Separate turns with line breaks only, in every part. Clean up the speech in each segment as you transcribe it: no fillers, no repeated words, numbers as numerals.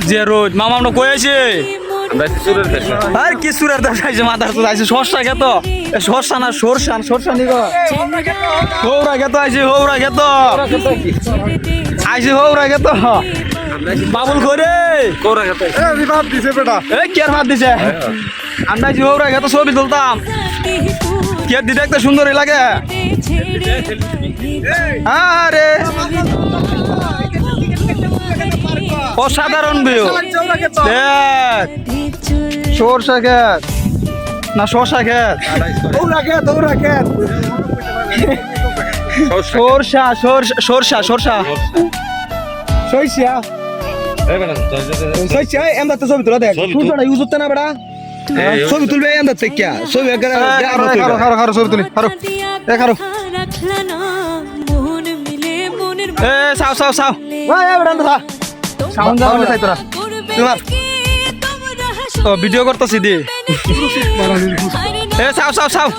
যে রোজ মামা আমরা কই আছি আর কি সুরের দাস আইছে মাথার তো আইছে সরষা খেত সরষা না সরষা সরষা নিব হৌরা খেত আইছে হৌরা খেত আইছে হৌরা খেত বাবুল করে
কোরা খেতে ভাত দিছে বেটা
এই কে ভাত দিছে আমরা আইছি হৌরা খেত ছবি তুলতাম কে দিতে একটা সুন্দরই লাগে আরে অসাধারণ ভিউ দেখ সরষা খেত না শসা খেত সরষা সরষা সরষা
ছবি তোলা দেখ সূর্যটা ইউজ হচ্ছে না বেটা ছবি তুলবে এন্দার থেকে ছবি ছবি তুলি খারো
এ সাও সাও সাও
সাউন্ড যাবে তাই তোরা
ও ভিডিও করতেছি দি এ সাও সাও সাও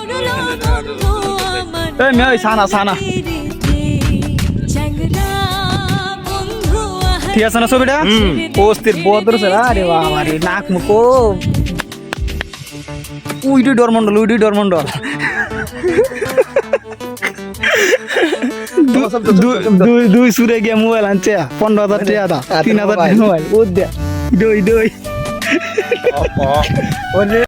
এ মেয়ে সানা সানা ঠিক আছে না ছবিটা অস্থির বদর আরে বাবা রে নাক মুখ উইডি ডরমন্ডল দুই সুরে গিয়ে মোবাইল আনছে 15,000 টাকা দা 3,000 মোবাইল ও দে দই